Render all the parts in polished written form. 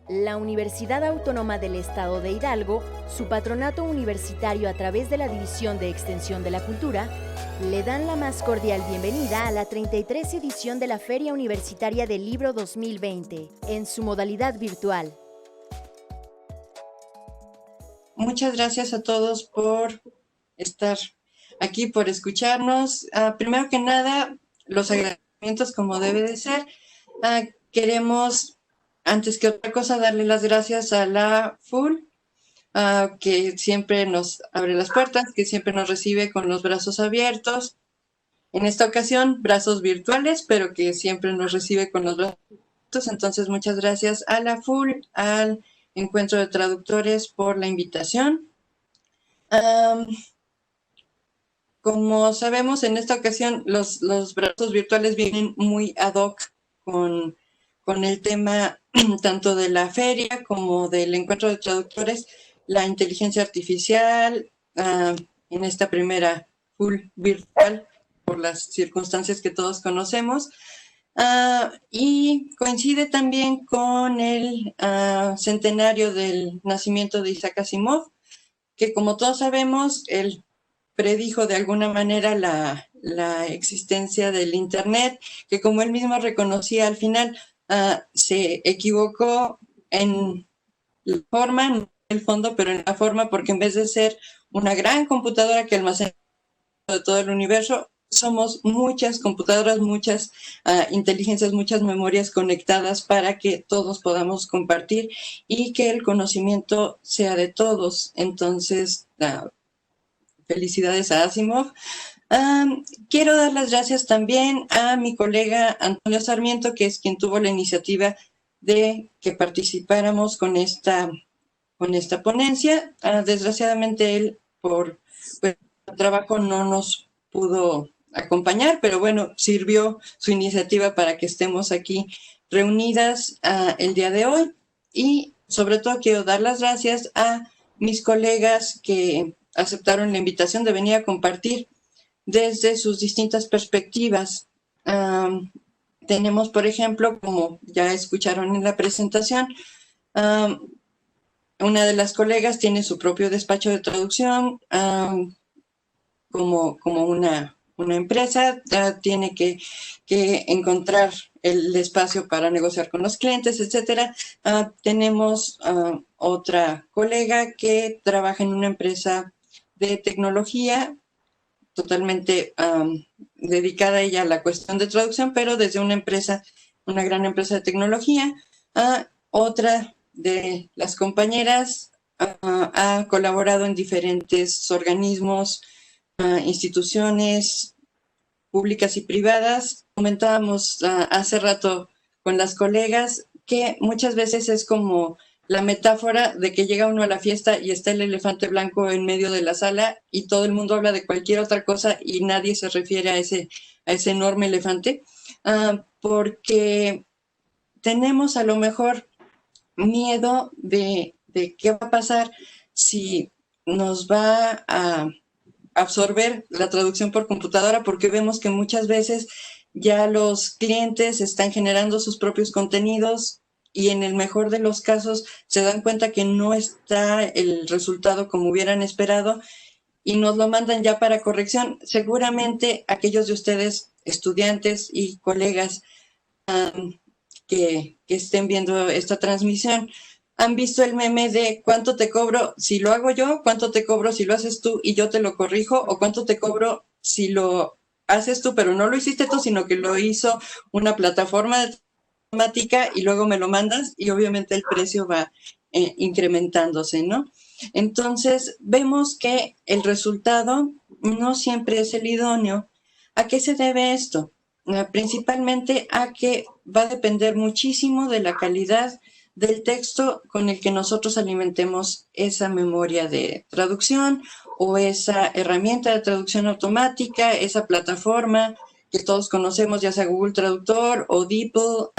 La Universidad Autónoma del Estado de Hidalgo, su patronato universitario a través de la División de Extensión de la Cultura, le dan la más cordial bienvenida a la 33 edición de la Feria Universitaria del Libro 2020, en su modalidad virtual. Muchas gracias a todos por estar aquí, por escucharnos. Primero que nada, los agradecimientos como debe de ser. Queremos, antes que otra cosa, darle las gracias a la FUL, que siempre nos abre las puertas, que siempre nos recibe con los brazos abiertos. En esta ocasión, brazos virtuales, pero que siempre nos recibe con los brazos abiertos. Entonces, muchas gracias a la FUL, al Encuentro de Traductores por la invitación. Como sabemos, en esta ocasión los brazos virtuales vienen muy ad hoc con el tema tanto de la feria como del encuentro de traductores, la inteligencia artificial, en esta primera full virtual por las circunstancias que todos conocemos, y coincide también con el centenario del nacimiento de Isaac Asimov, que como todos sabemos, él predijo de alguna manera la existencia del Internet, que como él mismo reconocía al final, se equivocó en la forma, no en el fondo, pero en la forma, porque en vez de ser una gran computadora que almacena de todo el universo, somos muchas computadoras, muchas inteligencias, muchas memorias conectadas para que todos podamos compartir y que el conocimiento sea de todos. Entonces, felicidades a Asimov. Quiero dar las gracias también a mi colega Antonio Sarmiento, que es quien tuvo la iniciativa de que participáramos con esta ponencia. Desgraciadamente él por trabajo no nos pudo acompañar, pero bueno, sirvió su iniciativa para que estemos aquí reunidas el día de hoy. Y sobre todo quiero dar las gracias a mis colegas que aceptaron la invitación de venir a compartir desde sus distintas perspectivas. Tenemos, por ejemplo, como ya escucharon en la presentación, una de las colegas tiene su propio despacho de traducción, como una empresa, tiene que encontrar el espacio para negociar con los clientes, etcétera. Tenemos otra colega que trabaja en una empresa de tecnología totalmente dedicada ella a la cuestión de traducción, pero desde una empresa, una gran empresa de tecnología. Otra de las compañeras ha colaborado en diferentes organismos, instituciones públicas y privadas. Comentábamos hace rato con las colegas que muchas veces es como la metáfora de que llega uno a la fiesta y está el elefante blanco en medio de la sala y todo el mundo habla de cualquier otra cosa y nadie se refiere a ese enorme elefante, porque tenemos a lo mejor miedo de qué va a pasar si nos va a absorber la traducción por computadora, porque vemos que muchas veces ya los clientes están generando sus propios contenidos y en el mejor de los casos se dan cuenta que no está el resultado como hubieran esperado y nos lo mandan ya para corrección. Seguramente aquellos de ustedes, estudiantes y colegas que estén viendo esta transmisión, han visto el meme de cuánto te cobro si lo hago yo, cuánto te cobro si lo haces tú y yo te lo corrijo, o cuánto te cobro si lo haces tú, pero no lo hiciste tú, sino que lo hizo una plataforma de automática y luego me lo mandas y obviamente el precio va incrementándose, ¿no? Entonces, vemos que el resultado no siempre es el idóneo. ¿A qué se debe esto? Principalmente a que va a depender muchísimo de la calidad del texto con el que nosotros alimentemos esa memoria de traducción o esa herramienta de traducción automática, esa plataforma que todos conocemos, ya sea Google Traductor o DeepL.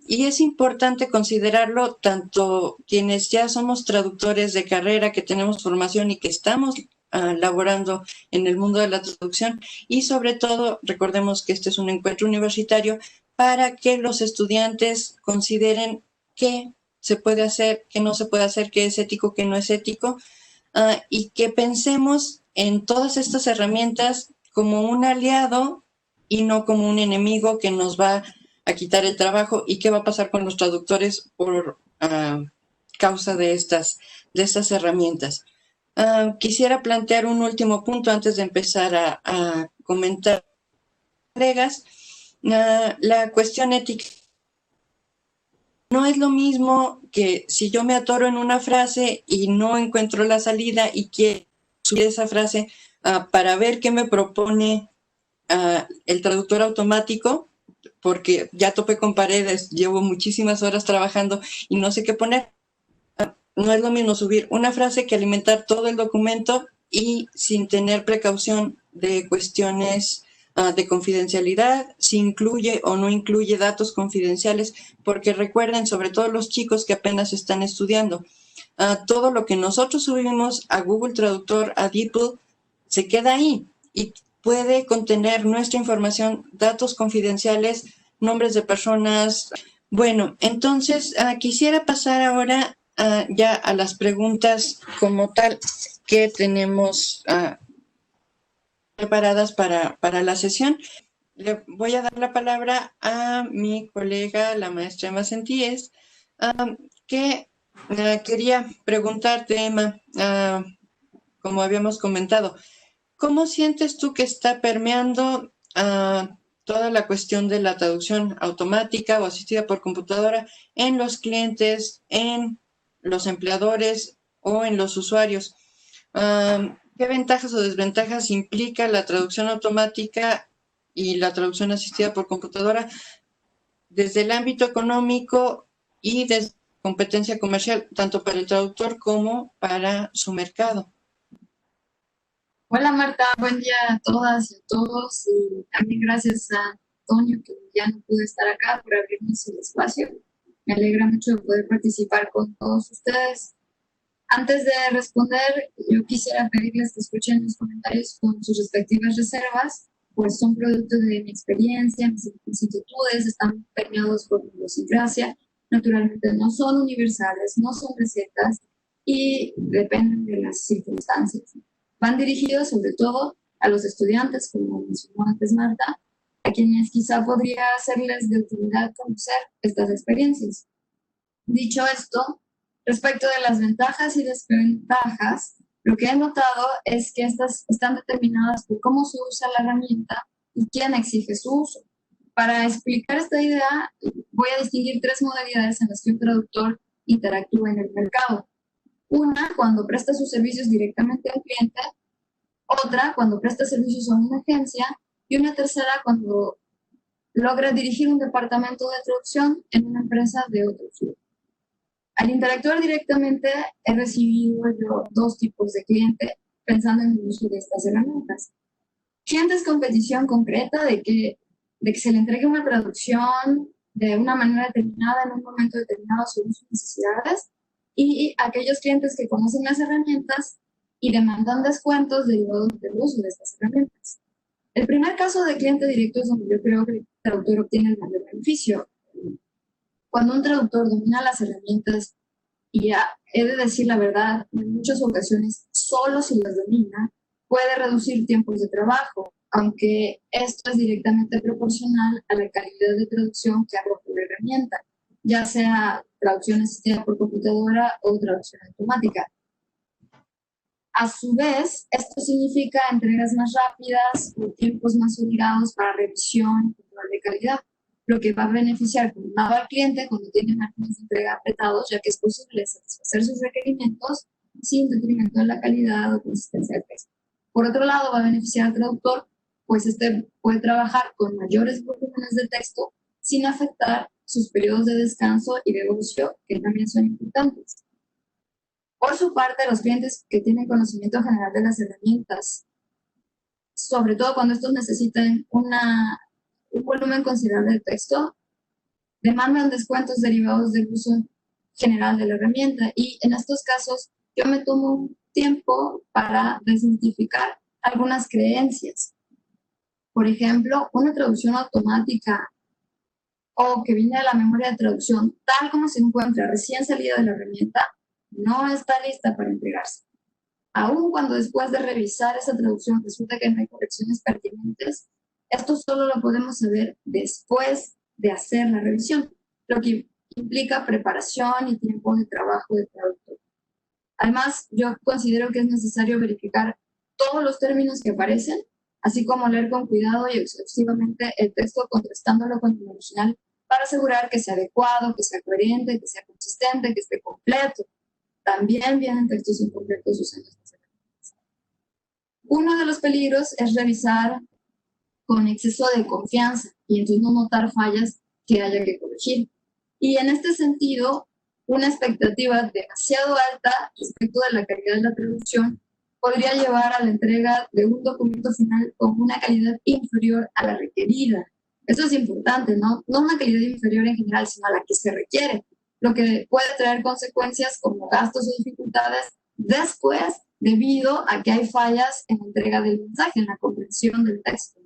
Y es importante considerarlo tanto quienes ya somos traductores de carrera, que tenemos formación y que estamos laborando en el mundo de la traducción, y sobre todo recordemos que este es un encuentro universitario para que los estudiantes consideren qué se puede hacer, qué no se puede hacer, qué es ético, qué no es ético, y que pensemos en todas estas herramientas como un aliado y no como un enemigo que nos va a quitar el trabajo. ¿Y qué va a pasar con los traductores por causa de estas herramientas? Quisiera plantear un último punto antes de empezar a comentar agregas. La cuestión ética. No es lo mismo que si yo me atoro en una frase y no encuentro la salida y quiero subir esa frase para ver qué me propone el traductor automático, porque ya topé con paredes, llevo muchísimas horas trabajando y no sé qué poner. No es lo mismo subir una frase que alimentar todo el documento y sin tener precaución de cuestiones de confidencialidad, si incluye o no incluye datos confidenciales, porque recuerden, sobre todo los chicos que apenas están estudiando, todo lo que nosotros subimos a Google Traductor, a DeepL, se queda ahí y puede contener nuestra información, datos confidenciales, nombres de personas. Bueno, entonces quisiera pasar ahora ya a las preguntas como tal que tenemos preparadas para la sesión. Le voy a dar la palabra a mi colega, la maestra Emma Sentíes, que quería preguntarte, Emma, como habíamos comentado, ¿cómo sientes tú que está permeando toda la cuestión de la traducción automática o asistida por computadora en los clientes, en los empleadores o en los usuarios? ¿Qué ventajas o desventajas implica la traducción automática y la traducción asistida por computadora desde el ámbito económico y desde competencia comercial, tanto para el traductor como para su mercado? Hola Marta, buen día a todas y a todos. Y también gracias a Antonio, que ya no pudo estar acá, por abrirnos el espacio. Me alegra mucho poder participar con todos ustedes. Antes de responder, yo quisiera pedirles que escuchen mis comentarios con sus respectivas reservas, pues son producto de mi experiencia, mis inquietudes, están permeados por mi idiosincrasia. Naturalmente no son universales, no son recetas y dependen de las circunstancias. Van dirigidos sobre todo a los estudiantes, como mencionó antes Marta, a quienes quizá podría serles de utilidad conocer estas experiencias. Dicho esto, respecto de las ventajas y desventajas, lo que he notado es que estas están determinadas por cómo se usa la herramienta y quién exige su uso. Para explicar esta idea, voy a distinguir tres modalidades en las que un traductor interactúa en el mercado. Una, cuando presta sus servicios directamente al cliente; otra, cuando presta servicios a una agencia; y una tercera, cuando logra dirigir un departamento de traducción en una empresa de otro tipo. Al interactuar directamente, he recibido yo dos tipos de cliente pensando en el uso de estas herramientas. Clientes con petición concreta de que se le entregue una traducción de una manera determinada en un momento determinado según sus necesidades, y aquellos clientes que conocen las herramientas y demandan descuentos derivados del uso de estas herramientas. El primer caso de cliente directo es donde yo creo que el traductor obtiene el mayor beneficio. Cuando un traductor domina las herramientas, y he de decir la verdad, en muchas ocasiones solo si las domina, puede reducir tiempos de trabajo, aunque esto es directamente proporcional a la calidad de traducción que haga por la herramienta, ya sea traducción asistida por computadora o traducción automática. A su vez, esto significa entregas más rápidas o tiempos más obligados para revisión y control de calidad, lo que va a beneficiar por un lado al cliente cuando tiene márgenes de entrega apretados, ya que es posible satisfacer sus requerimientos sin detrimento de la calidad o consistencia del texto. Por otro lado, va a beneficiar al traductor, pues este puede trabajar con mayores volúmenes de texto sin afectar sus periodos de descanso y de evolución, que también son importantes. Por su parte, los clientes que tienen conocimiento general de las herramientas, sobre todo cuando estos necesitan un volumen considerable de texto, demandan descuentos derivados del uso general de la herramienta, y en estos casos yo me tomo un tiempo para desmitificar algunas creencias. Por ejemplo, una traducción automática o que viene de la memoria de traducción, tal como se encuentra recién salida de la herramienta, no está lista para entregarse. Aun cuando después de revisar esa traducción resulta que no hay correcciones pertinentes, esto solo lo podemos saber después de hacer la revisión, lo que implica preparación y tiempo de trabajo de traductor. Además, yo considero que es necesario verificar todos los términos que aparecen, así como leer con cuidado y exhaustivamente el texto contrastándolo con el original para asegurar que sea adecuado, que sea coherente, que sea consistente, que esté completo. También vienen textos incompletos usando estas herramientas. Uno de los peligros es revisar con exceso de confianza y entonces no notar fallas que haya que corregir. Y en este sentido, una expectativa demasiado alta respecto de la calidad de la traducción podría llevar a la entrega de un documento final con una calidad inferior a la requerida. Eso es importante, ¿no? No una calidad inferior en general, sino a la que se requiere, lo que puede traer consecuencias como gastos o dificultades después debido a que hay fallas en la entrega del mensaje, en la comprensión del texto.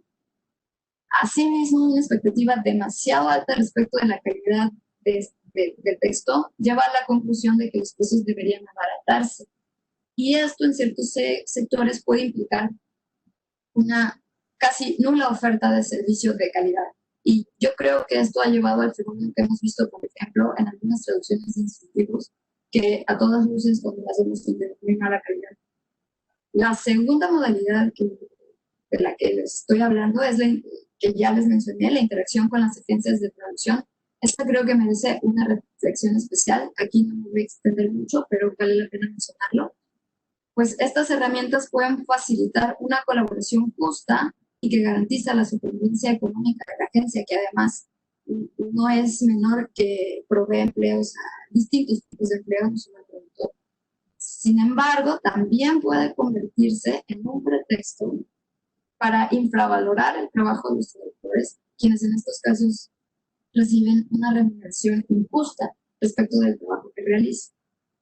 Asimismo, una expectativa demasiado alta respecto de la calidad del texto lleva a la conclusión de que los precios deberían abaratarse. Y esto en ciertos sectores puede implicar una casi nula oferta de servicio de calidad. Y yo creo que esto ha llevado al fenómeno que hemos visto, por ejemplo, en algunas traducciones de instructivos, que a todas luces cuando las hemos de muy mala calidad. La segunda modalidad de la que les estoy hablando es la que ya les mencioné, la interacción con las agencias de traducción. Esta creo que merece una reflexión especial. Aquí no me voy a extender mucho, pero vale la pena mencionarlo. Pues estas herramientas pueden facilitar una colaboración justa y que garantiza la supervivencia económica de la agencia, que además no es menor que provee empleos a distintos tipos de empleos, no solo al productor. Sin embargo, también puede convertirse en un pretexto para infravalorar el trabajo de los traductores, quienes en estos casos reciben una remuneración injusta respecto del trabajo que realizan.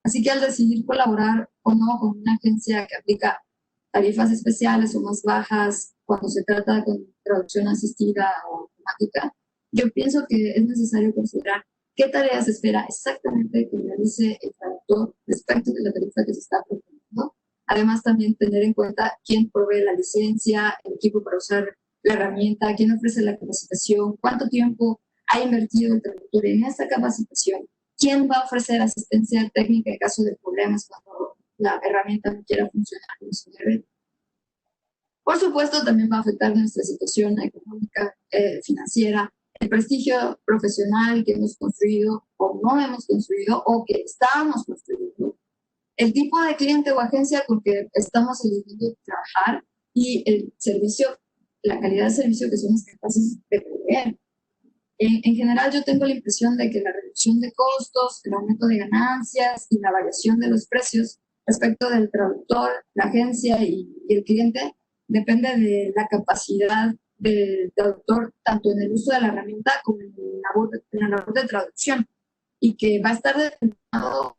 Así que al decidir colaborar o no con una agencia que aplica tarifas especiales o más bajas cuando se trata de traducción asistida o automática, yo pienso que es necesario considerar qué tareas espera exactamente que realice el traductor respecto de la tarifa que se está proponiendo. Además, también tener en cuenta quién provee la licencia, el equipo para usar la herramienta, quién ofrece la capacitación, cuánto tiempo ha invertido el traductor en esta capacitación, quién va a ofrecer asistencia técnica en caso de problemas cuando la herramienta no quiera funcionar como se debe. Por supuesto, también va a afectar nuestra situación económica, financiera, el prestigio profesional que hemos construido o no hemos construido o que estábamos construyendo, el tipo de cliente o agencia con que estamos eligiendo trabajar y el servicio, la calidad de servicio que somos capaces de proveer. En general, yo tengo la impresión de que la reducción de costos, el aumento de ganancias y la variación de los precios respecto del traductor, la agencia y el cliente depende de la capacidad del traductor, tanto en el uso de la herramienta como en la labor de traducción, y que va a estar determinado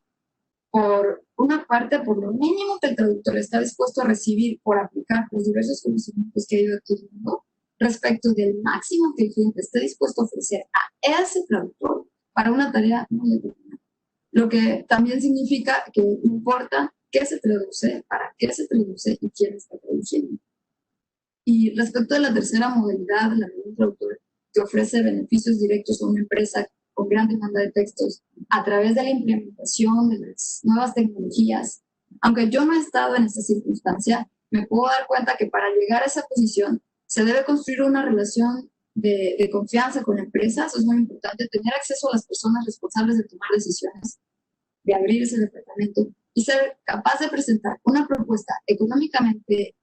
por una parte por lo mínimo que el traductor está dispuesto a recibir por aplicar los diversos conocimientos que ha ido adquiriendo, respecto del máximo que el cliente esté dispuesto a ofrecer a ese traductor para una tarea muy determinada. Lo que también significa que no importa qué se traduce, para qué se traduce y quién está traduciendo. Y respecto a la tercera modalidad, la de un traductor que ofrece beneficios directos a una empresa con gran demanda de textos a través de la implementación de las nuevas tecnologías, aunque yo no he estado en esa circunstancia, me puedo dar cuenta que para llegar a esa posición se debe construir una relación de confianza con la empresa. Eso es muy importante, tener acceso a las personas responsables de tomar decisiones, de abrir ese departamento y ser capaz de presentar una propuesta económicamente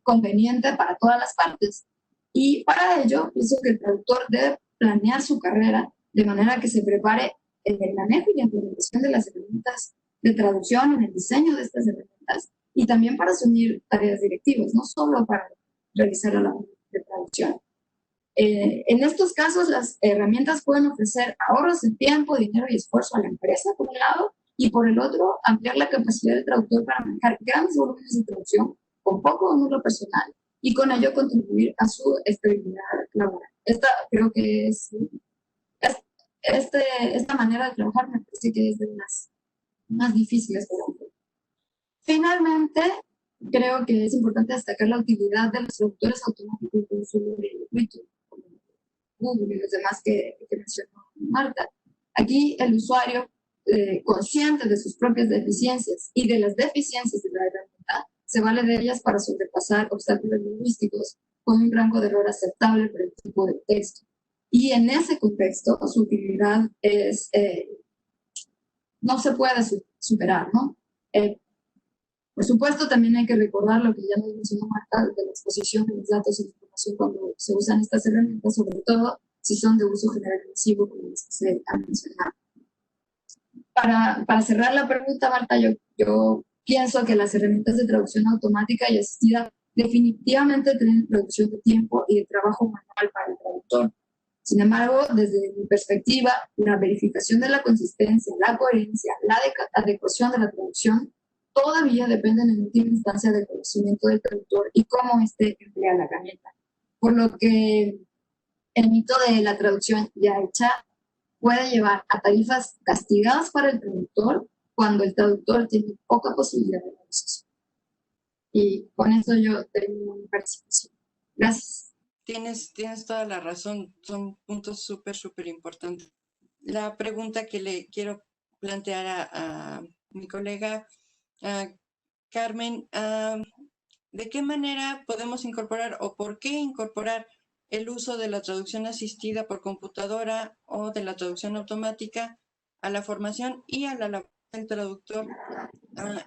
conveniente para todas las partes. Y para ello, pienso que el traductor debe planear su carrera de manera que se prepare en el manejo y la implementación de las herramientas de traducción, en el diseño de estas herramientas y también para asumir tareas directivas, no solo para realizar la labor de traducción. En estos casos, las herramientas pueden ofrecer ahorros de tiempo, dinero y esfuerzo a la empresa, por un lado, y por el otro, ampliar la capacidad del traductor para manejar grandes volúmenes de traducción con poco o nulo personal y con ello contribuir a su estabilidad laboral. Esta creo que es esta manera de trabajar me parece que es de las más difíciles para mí. Finalmente, creo que es importante destacar la utilidad de los traductores automáticos de uso libre y gratuito, como Google y los demás que mencionó Marta. Aquí el usuario, consciente de sus propias deficiencias y de las deficiencias de la herramienta, se vale de ellas para sobrepasar obstáculos lingüísticos con un rango de error aceptable por el tipo de texto. Y en ese contexto, su utilidad es, no se puede superar, ¿no? Por supuesto, también hay que recordar lo que ya nos mencionó Marta, de la exposición de los datos y la información cuando se usan estas herramientas, sobre todo si son de uso general-masivo, como se ha mencionado. Para cerrar la pregunta, Marta, yo pienso que las herramientas de traducción automática y asistida definitivamente tienen reducción de tiempo y de trabajo manual para el traductor. Sin embargo, desde mi perspectiva, la verificación de la consistencia, la coherencia, la adecuación de la traducción todavía dependen en última instancia del conocimiento del traductor y cómo éste emplea la herramienta. Por lo que el mito de la traducción ya hecha puede llevar a tarifas castigadas para el traductor cuando el traductor tiene poca posibilidad de negociación. Y con eso yo termino mi participación. Gracias. Tienes toda la razón, son puntos súper importantes. La pregunta que le quiero plantear a mi colega Carmen, ¿de qué manera podemos incorporar o por qué incorporar el uso de la traducción asistida por computadora o de la traducción automática a la formación y a la labor del traductor?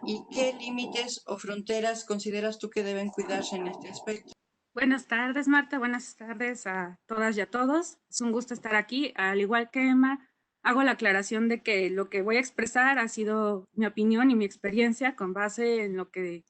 ¿Y qué límites o fronteras consideras tú que deben cuidarse en este aspecto? Buenas tardes, Marta. Buenas tardes a todas y a todos. Es un gusto estar aquí. Al igual que Emma, hago la aclaración de que lo que voy a expresar ha sido mi opinión y mi experiencia con base en lo que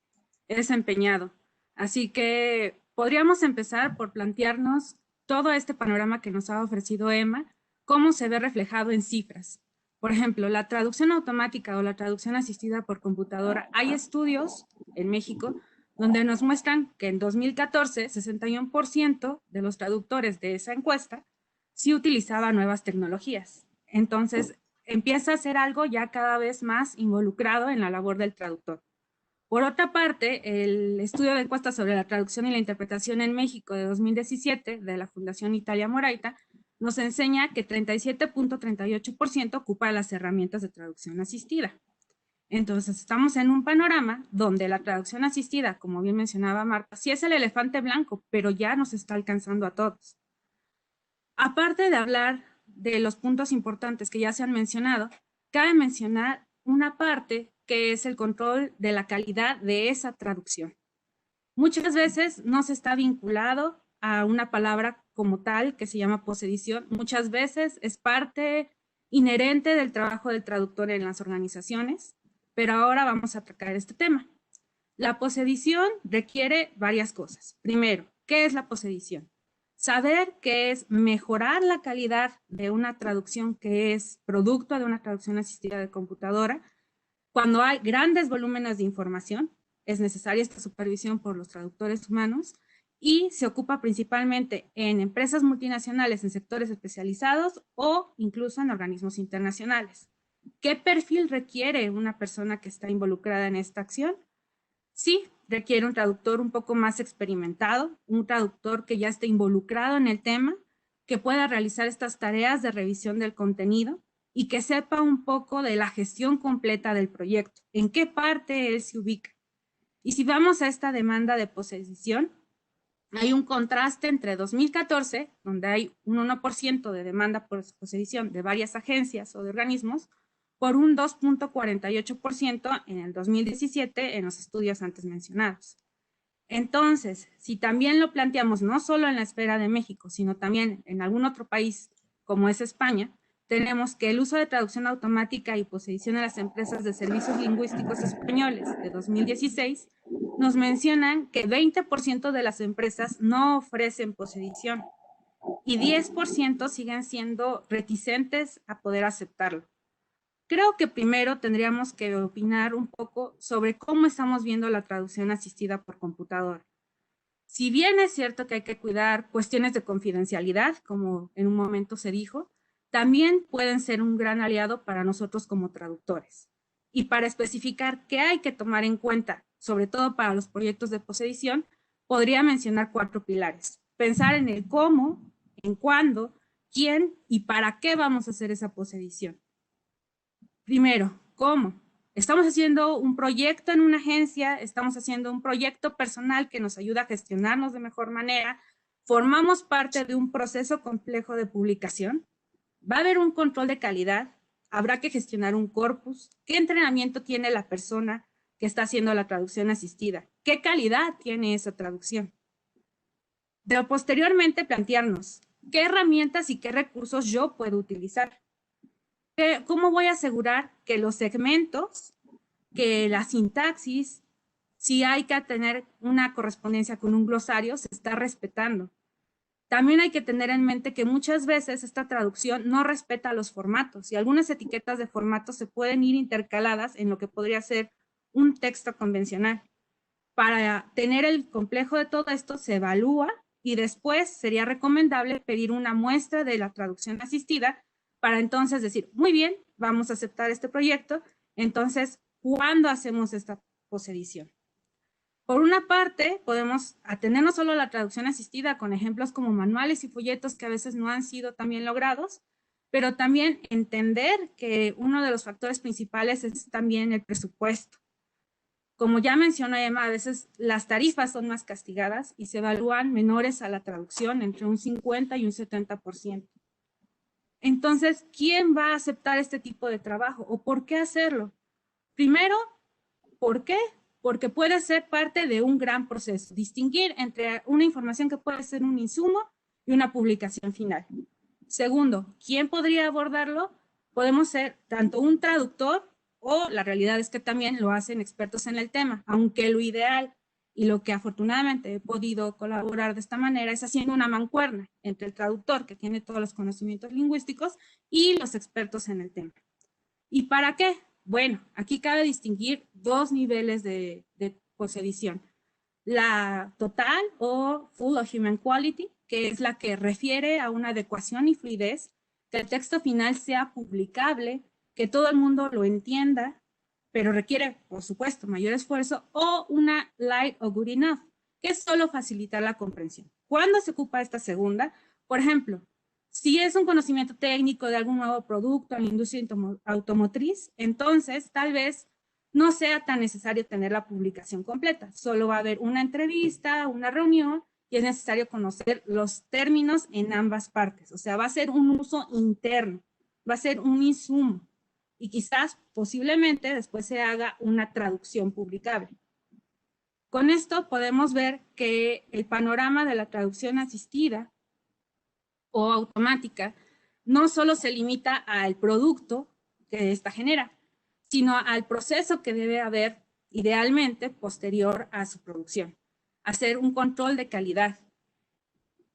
he desempeñado. Así que podríamos empezar por plantearnos todo este panorama que nos ha ofrecido Emma, cómo se ve reflejado en cifras. Por ejemplo, la traducción automática o la traducción asistida por computadora. Hay estudios en México donde nos muestran que en 2014, 61% de los traductores de esa encuesta sí utilizaba nuevas tecnologías. Entonces, empieza a ser algo ya cada vez más involucrado en la labor del traductor. Por otra parte, el estudio de encuesta sobre la traducción y la interpretación en México de 2017 de la Fundación Italia Moraita nos enseña que 37.38% ocupa las herramientas de traducción asistida. Entonces, estamos en un panorama donde la traducción asistida, como bien mencionaba Marta, sí es el elefante blanco, pero ya nos está alcanzando a todos. Aparte de hablar de los puntos importantes que ya se han mencionado, cabe mencionar una parte que es el control de la calidad de esa traducción. Muchas veces no se está vinculado a una palabra como tal que se llama posedición. Muchas veces es parte inherente del trabajo del traductor en las organizaciones. Pero ahora vamos a tratar este tema. La posedición requiere varias cosas. Primero, ¿qué es la posedición? Saber que es mejorar la calidad de una traducción que es producto de una traducción asistida de computadora. Cuando hay grandes volúmenes de información, es necesaria esta supervisión por los traductores humanos y se ocupa principalmente en empresas multinacionales, en sectores especializados o incluso en organismos internacionales. ¿Qué perfil requiere una persona que está involucrada en esta acción? Sí, requiere un traductor un poco más experimentado, un traductor que ya esté involucrado en el tema, que pueda realizar estas tareas de revisión del contenido y que sepa un poco de la gestión completa del proyecto, en qué parte él se ubica. Y si vamos a esta demanda de posedición, hay un contraste entre 2014, donde hay un 1% de demanda por posedición de varias agencias o de organismos, por un 2.48% en el 2017 en los estudios antes mencionados. Entonces, si también lo planteamos no solo en la esfera de México, sino también en algún otro país como es España, tenemos que el uso de traducción automática y posedición en las empresas de servicios lingüísticos españoles de 2016 nos mencionan que 20% de las empresas no ofrecen posedición y 10% siguen siendo reticentes a poder aceptarlo. Creo que primero tendríamos que opinar un poco sobre cómo estamos viendo la traducción asistida por computadora. Si bien es cierto que hay que cuidar cuestiones de confidencialidad, como en un momento se dijo, también pueden ser un gran aliado para nosotros como traductores. Y para especificar qué hay que tomar en cuenta, sobre todo para los proyectos de posedición, podría mencionar 4 pilares. Pensar en el cómo, en cuándo, quién y para qué vamos a hacer esa posedición. Primero, ¿cómo? Estamos haciendo un proyecto en una agencia, estamos haciendo un proyecto personal que nos ayuda a gestionarnos de mejor manera, formamos parte de un proceso complejo de publicación, va a haber un control de calidad, habrá que gestionar un corpus, qué entrenamiento tiene la persona que está haciendo la traducción asistida, qué calidad tiene esa traducción. De posteriormente plantearnos qué herramientas y qué recursos yo puedo utilizar. ¿Cómo voy a asegurar que los segmentos, que la sintaxis, si hay que tener una correspondencia con un glosario, se está respetando? También hay que tener en mente que muchas veces esta traducción no respeta los formatos y algunas etiquetas de formato se pueden ir intercaladas en lo que podría ser un texto convencional. Para tener el complejo de todo esto se evalúa y después sería recomendable pedir una muestra de la traducción asistida para entonces decir, muy bien, vamos a aceptar este proyecto, entonces, ¿cuándo hacemos esta posedición? Por una parte, podemos atendernos solo a la traducción asistida con ejemplos como manuales y folletos que a veces no han sido también logrados, pero también entender que uno de los factores principales es también el presupuesto. Como ya mencionó Emma, a veces las tarifas son más castigadas y se evalúan menores a la traducción, entre un 50 y un 70%. Entonces, ¿quién va a aceptar este tipo de trabajo o por qué hacerlo? Primero, ¿por qué? Porque puede ser parte de un gran proceso, distinguir entre una información que puede ser un insumo y una publicación final. Segundo, ¿quién podría abordarlo? Podemos ser tanto un traductor o la realidad es que también lo hacen expertos en el tema, aunque lo ideal y lo que afortunadamente he podido colaborar de esta manera es haciendo una mancuerna entre el traductor que tiene todos los conocimientos lingüísticos y los expertos en el tema. ¿Y para qué? Bueno, aquí cabe distinguir 2 niveles de posedición. La total o full o human quality, que es la que refiere a una adecuación y fluidez, que el texto final sea publicable, que todo el mundo lo entienda, pero requiere, por supuesto, mayor esfuerzo, o una light o good enough, que es solo facilitar la comprensión. ¿Cuándo se ocupa esta segunda? Por ejemplo, si es un conocimiento técnico de algún nuevo producto en la industria automotriz, entonces tal vez no sea tan necesario tener la publicación completa. Solo va a haber una entrevista, una reunión, y es necesario conocer los términos en ambas partes. O sea, va a ser un uso interno, va a ser un insumo. Y quizás, posiblemente, después se haga una traducción publicable. Con esto podemos ver que el panorama de la traducción asistida o automática no solo se limita al producto que ésta genera, sino al proceso que debe haber idealmente posterior a su producción, hacer un control de calidad.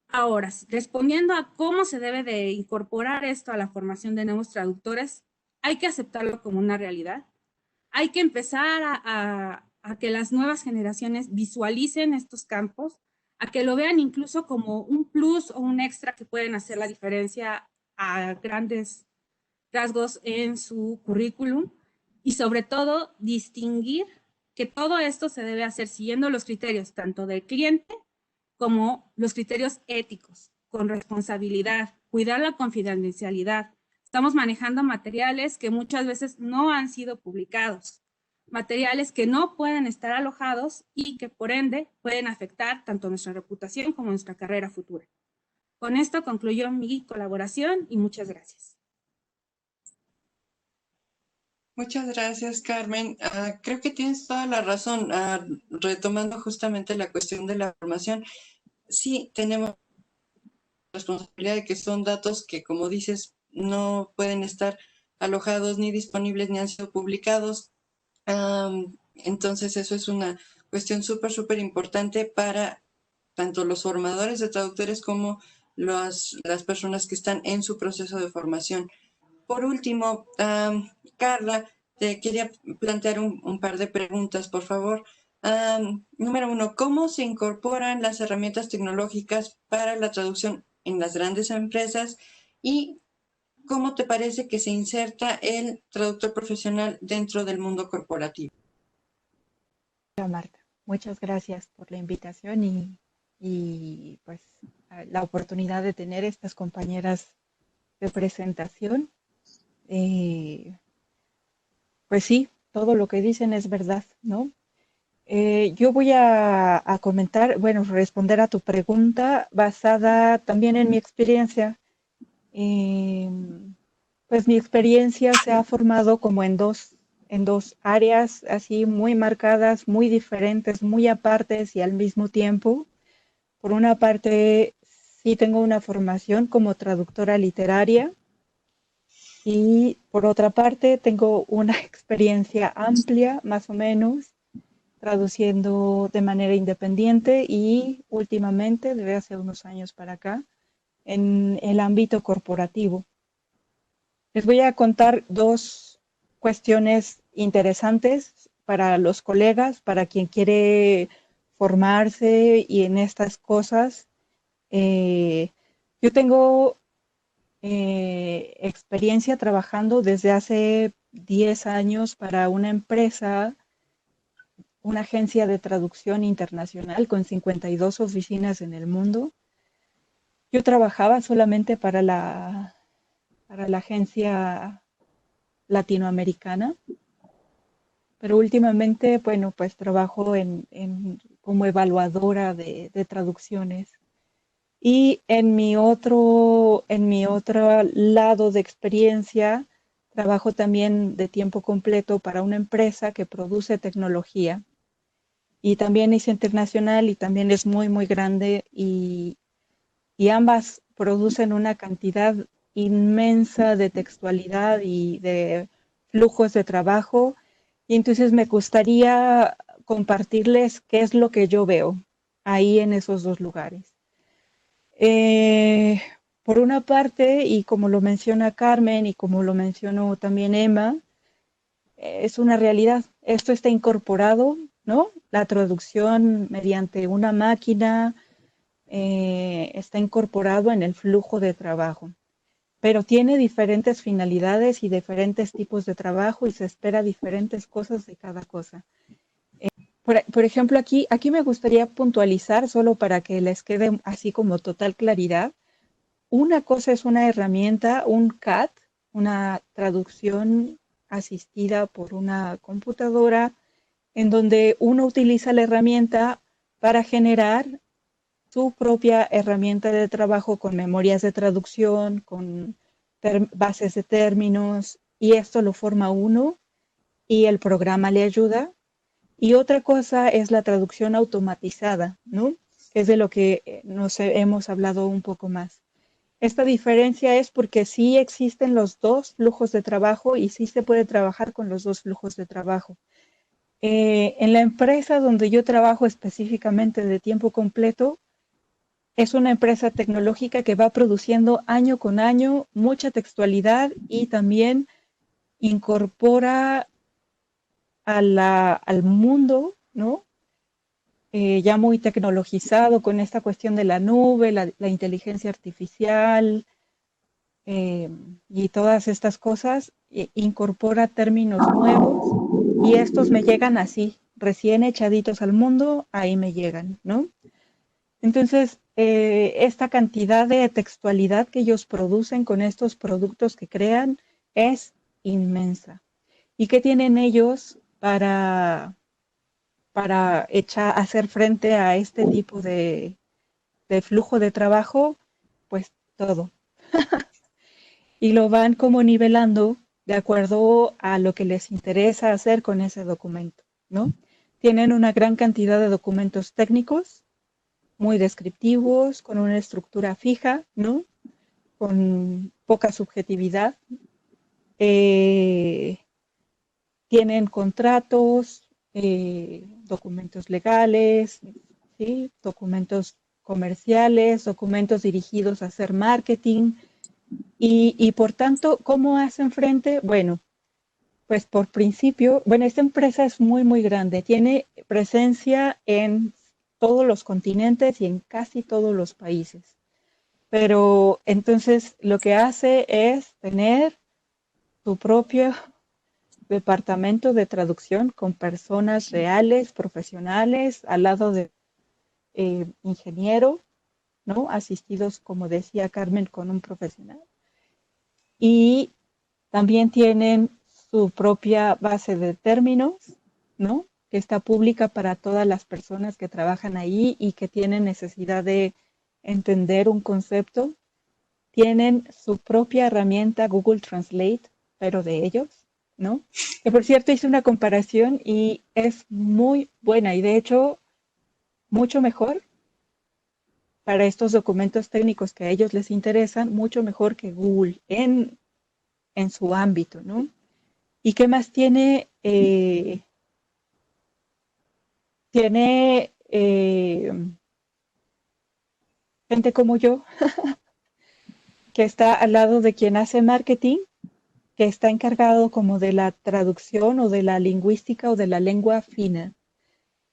Ahora, respondiendo a cómo se debe de incorporar esto a la formación de nuevos traductores, hay que aceptarlo como una realidad. Hay que empezar a que las nuevas generaciones visualicen estos campos, a que lo vean incluso como un plus o un extra que pueden hacer la diferencia a grandes rasgos en su currículum y sobre todo distinguir que todo esto se debe hacer siguiendo los criterios tanto del cliente como los criterios éticos, con responsabilidad, cuidar la confidencialidad. Estamos manejando materiales que muchas veces no han sido publicados, materiales que no pueden estar alojados y que por ende pueden afectar tanto nuestra reputación como nuestra carrera futura. Con esto concluyo mi colaboración y muchas gracias. Muchas gracias, Carmen. Creo que tienes toda la razón. Retomando justamente la cuestión de la formación, sí tenemos responsabilidad de que son datos que, como dices, no pueden estar alojados ni disponibles ni han sido publicados. Entonces eso es una cuestión súper importante para tanto los formadores de traductores como las personas que están en su proceso de formación. Por último, Carla, te quería plantear un par de preguntas, por favor. Número 1, ¿cómo se incorporan las herramientas tecnológicas para la traducción en las grandes empresas? Y cómo te parece que se inserta el traductor profesional dentro del mundo corporativo. Hola, Marta, muchas gracias por la invitación y pues la oportunidad de tener estas compañeras de presentación. Pues sí, todo lo que dicen es verdad, ¿no? Yo voy a comentar, bueno, responder a tu pregunta basada también en mi experiencia. Eh, pues mi experiencia se ha formado como en dos áreas así muy marcadas, muy diferentes, muy apartes y al mismo tiempo. Por una parte, sí tengo una formación como traductora literaria y por otra parte tengo una experiencia amplia, más o menos, traduciendo de manera independiente y últimamente, desde hace unos años para acá, en el ámbito corporativo. Les voy a contar dos cuestiones interesantes para los colegas, para quien quiere formarse y en estas cosas. Yo tengo experiencia trabajando desde hace 10 años para una empresa, una agencia de traducción internacional con 52 oficinas en el mundo. Yo trabajaba solamente para la agencia latinoamericana, pero últimamente, bueno, pues trabajo como evaluadora de traducciones. Y en mi otro lado de experiencia, trabajo también de tiempo completo para una empresa que produce tecnología. Y también es internacional y también es muy, muy grande y ambas producen una cantidad inmensa de textualidad y de flujos de trabajo. Y entonces me gustaría compartirles qué es lo que yo veo ahí en esos dos lugares. Por una parte, y como lo menciona Carmen y como lo mencionó también Emma, es una realidad. Esto está incorporado, ¿no? La traducción mediante una máquina está incorporado en el flujo de trabajo, pero tiene diferentes finalidades y diferentes tipos de trabajo y se espera diferentes cosas de cada cosa. Por ejemplo, aquí me gustaría puntualizar solo para que les quede así como total claridad. Una cosa es una herramienta, un CAT, una traducción asistida por una computadora, en donde uno utiliza la herramienta para generar su propia herramienta de trabajo con memorias de traducción, con bases de términos, y esto lo forma uno y el programa le ayuda. Y otra cosa es la traducción automatizada, ¿no? Es de lo que nos hemos hablado un poco más. Esta diferencia es porque sí existen los dos flujos de trabajo y sí se puede trabajar con los dos flujos de trabajo. En la empresa donde yo trabajo específicamente de tiempo completo, es una empresa tecnológica que va produciendo año con año mucha textualidad y también incorpora al mundo, ¿no? Ya muy tecnologizado con esta cuestión de la nube, la inteligencia artificial y todas estas cosas, incorpora términos nuevos y estos me llegan así, recién echaditos al mundo, ahí me llegan, ¿no? Entonces, esta cantidad de textualidad que ellos producen con estos productos que crean es inmensa. ¿Y qué tienen ellos para hacer frente a este tipo de flujo de trabajo? Pues todo. Y lo van como nivelando de acuerdo a lo que les interesa hacer con ese documento, ¿no? Tienen una gran cantidad de documentos técnicos, muy descriptivos, con una estructura fija, ¿no? Con poca subjetividad. Tienen contratos, documentos legales, ¿sí? Documentos comerciales, documentos dirigidos a hacer marketing. Y por tanto, ¿cómo hacen frente? Bueno, pues por principio, bueno, esta empresa es muy, muy grande. Tiene presencia en todos los continentes y en casi todos los países. pero entonces lo que hace es tener su propio departamento de traducción con personas reales, profesionales, al lado de ingeniero, ¿no? Asistidos, como decía Carmen, con un profesional. Y también tienen su propia base de términos, ¿no? Que está pública para todas las personas que trabajan ahí y que tienen necesidad de entender un concepto. Tienen su propia herramienta Google Translate, pero de ellos, ¿no? Que por cierto hice una comparación y es muy buena y de hecho mucho mejor para estos documentos técnicos que a ellos les interesan, mucho mejor que Google en su ámbito, ¿no? ¿Y qué más tiene? Tiene gente como yo, que está al lado de quien hace marketing, que está encargado como de la traducción o de la lingüística o de la lengua fina.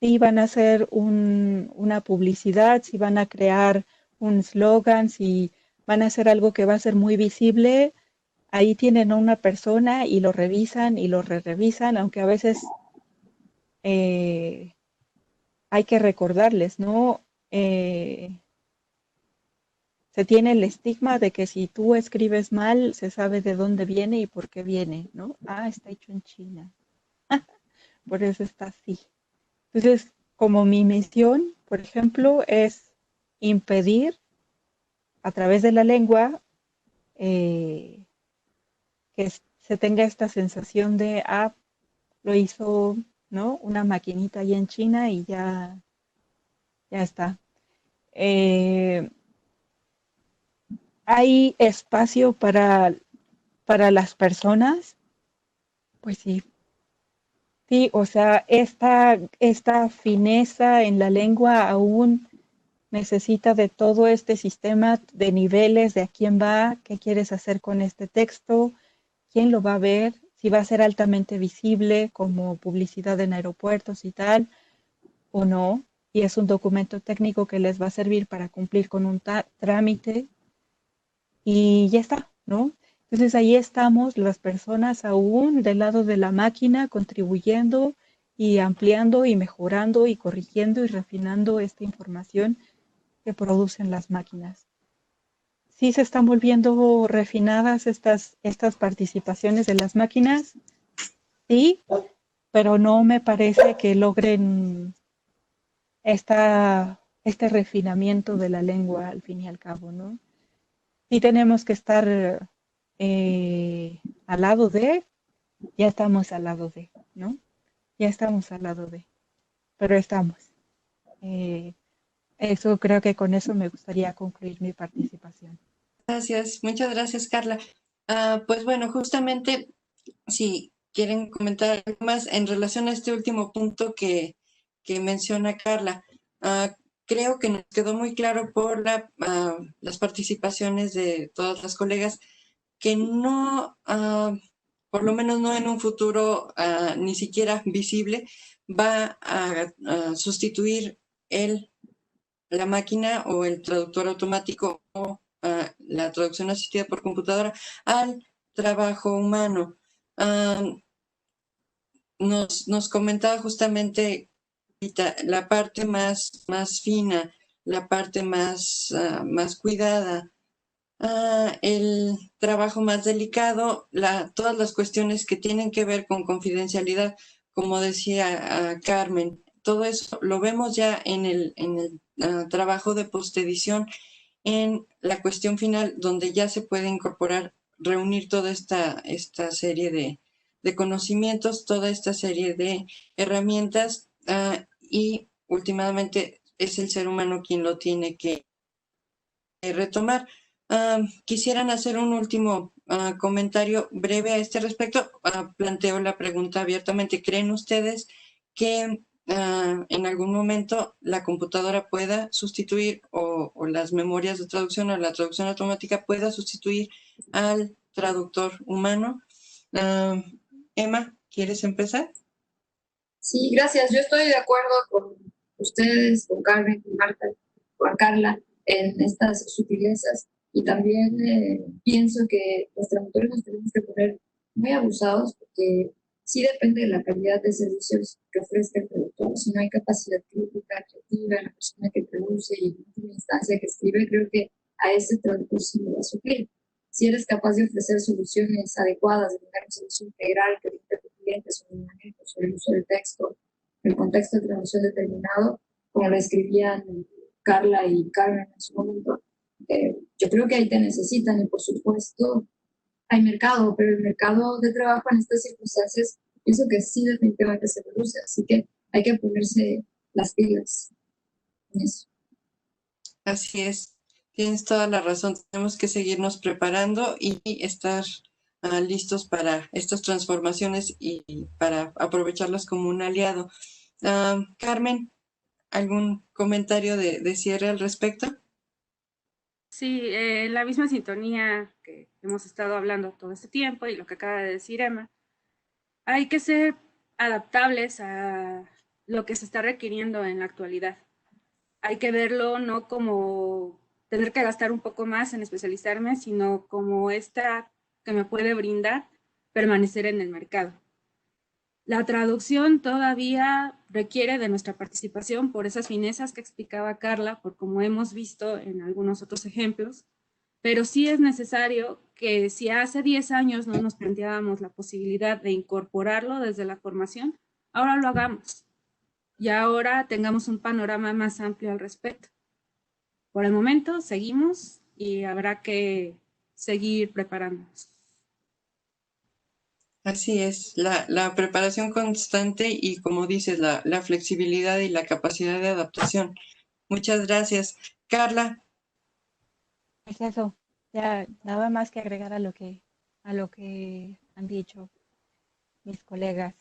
Si van a hacer una publicidad, si van a crear un slogan, si van a hacer algo que va a ser muy visible, ahí tienen a una persona y lo revisan y lo revisan, aunque a veces hay que recordarles, ¿no? Se tiene el estigma de que si tú escribes mal, se sabe de dónde viene y por qué viene, ¿no? Ah, está hecho en China, por eso está así. Entonces, como mi misión, por ejemplo, es impedir a través de la lengua que se tenga esta sensación de, ah, lo hizo, ¿no? Una maquinita allá en China y ya está. ¿Hay espacio para las personas? Pues sí. Sí, o sea, esta fineza en la lengua aún necesita de todo este sistema de niveles, de a quién va, qué quieres hacer con este texto, quién lo va a ver, si va a ser altamente visible como publicidad en aeropuertos y tal, o no. Y es un documento técnico que les va a servir para cumplir con un trámite y ya está, ¿no? Entonces ahí estamos las personas aún del lado de la máquina contribuyendo y ampliando y mejorando y corrigiendo y refinando esta información que producen las máquinas. Sí se están volviendo refinadas estas participaciones de las máquinas, sí, pero no me parece que logren este refinamiento de la lengua al fin y al cabo, ¿no? Sí tenemos que estar al lado de, ya estamos al lado de, ¿no? Ya estamos al lado de, pero estamos. Eh, Eso creo que con eso me gustaría concluir mi participación. Gracias, muchas gracias, Carla. Pues bueno, justamente si quieren comentar algo más en relación a este último punto que menciona Carla, creo que nos quedó muy claro por las participaciones de todas las colegas que no, por lo menos no en un futuro ni siquiera visible, va a sustituir la máquina o el traductor automático o la traducción asistida por computadora al trabajo humano. Nos comentaba justamente la parte más fina, la parte más cuidada, el trabajo más delicado, todas las cuestiones que tienen que ver con confidencialidad, como decía Carmen, todo eso lo vemos ya en el trabajo de postedición, en la cuestión final, donde ya se puede incorporar, reunir toda esta serie de conocimientos, toda esta serie de herramientas, y últimamente es el ser humano quien lo tiene que retomar. Quisieran hacer un último comentario breve a este respecto. Planteo la pregunta abiertamente. ¿Creen ustedes que en algún momento la computadora pueda sustituir o las memorias de traducción o la traducción automática pueda sustituir al traductor humano? Emma, ¿quieres empezar? Sí, gracias. Yo estoy de acuerdo con ustedes, con Carmen, con Marta, con Carla. en estas sutilezas. Y también pienso que los traductores nos tenemos que poner muy abusados porque sí depende de la calidad de servicios que ofrezca el traductor. Si no hay capacidad crítica, creativa en la persona que traduce y en última instancia que escribe, creo que a ese traductor sí me va a suplir. Si eres capaz de ofrecer soluciones adecuadas, de tener un servicio integral que oriente a tu cliente sobre el manejo, sobre el uso del texto, el contexto de traducción determinado, como lo escribían Carla y Carmen en su momento, yo creo que ahí te necesitan y por supuesto hay mercado, pero el mercado de trabajo en estas circunstancias pienso que sí definitivamente se reduce, así que hay que ponerse las pilas en eso. Así es, tienes toda la razón. Tenemos que seguirnos preparando y estar listos para estas transformaciones y para aprovecharlas como un aliado. Carmen, ¿algún comentario de cierre al respecto? Sí, la misma sintonía que hemos estado hablando todo este tiempo y lo que acaba de decir Emma. Hay que ser adaptables a lo que se está requiriendo en la actualidad. Hay que verlo no como tener que gastar un poco más en especializarme, sino como esta que me puede brindar permanecer en el mercado. La traducción todavía requiere de nuestra participación por esas finezas que explicaba Carla, por como hemos visto en algunos otros ejemplos, pero sí es necesario que si hace 10 años no nos planteábamos la posibilidad de incorporarlo desde la formación, ahora lo hagamos y ahora tengamos un panorama más amplio al respecto. Por el momento seguimos y habrá que seguir preparándonos. Así es, la preparación constante y, como dices, la flexibilidad y la capacidad de adaptación. Muchas gracias. Carla. Es eso, ya nada más que agregar a lo que han dicho mis colegas.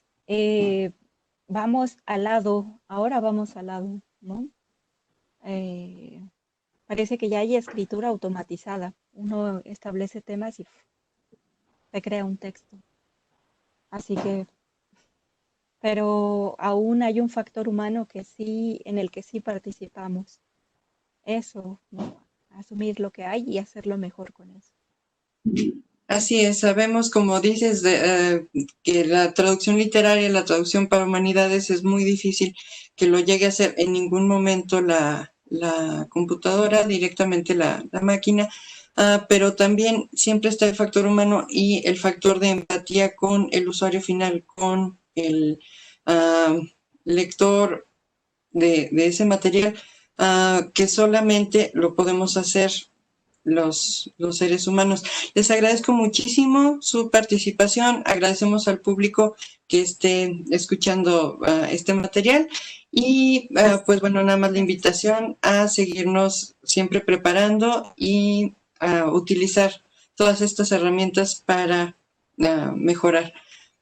Vamos al lado, ahora vamos al lado, ¿no? Parece que ya hay escritura automatizada. Uno establece temas y se crea un texto. Así que, pero aún hay un factor humano que sí, en el que sí participamos. Eso, ¿no? Asumir lo que hay y hacerlo mejor con eso. Así es, sabemos, como dices, que la traducción literaria, la traducción para humanidades es muy difícil que lo llegue a hacer en ningún momento la computadora, directamente la máquina, pero también siempre está el factor humano y el factor de empatía con el usuario final, con el lector de ese material, que solamente lo podemos hacer los seres humanos. Les agradezco muchísimo su participación, agradecemos al público que esté escuchando este material y pues bueno, nada más la invitación a seguirnos siempre preparando y a utilizar todas estas herramientas para mejorar.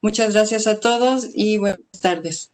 Muchas gracias a todos y buenas tardes.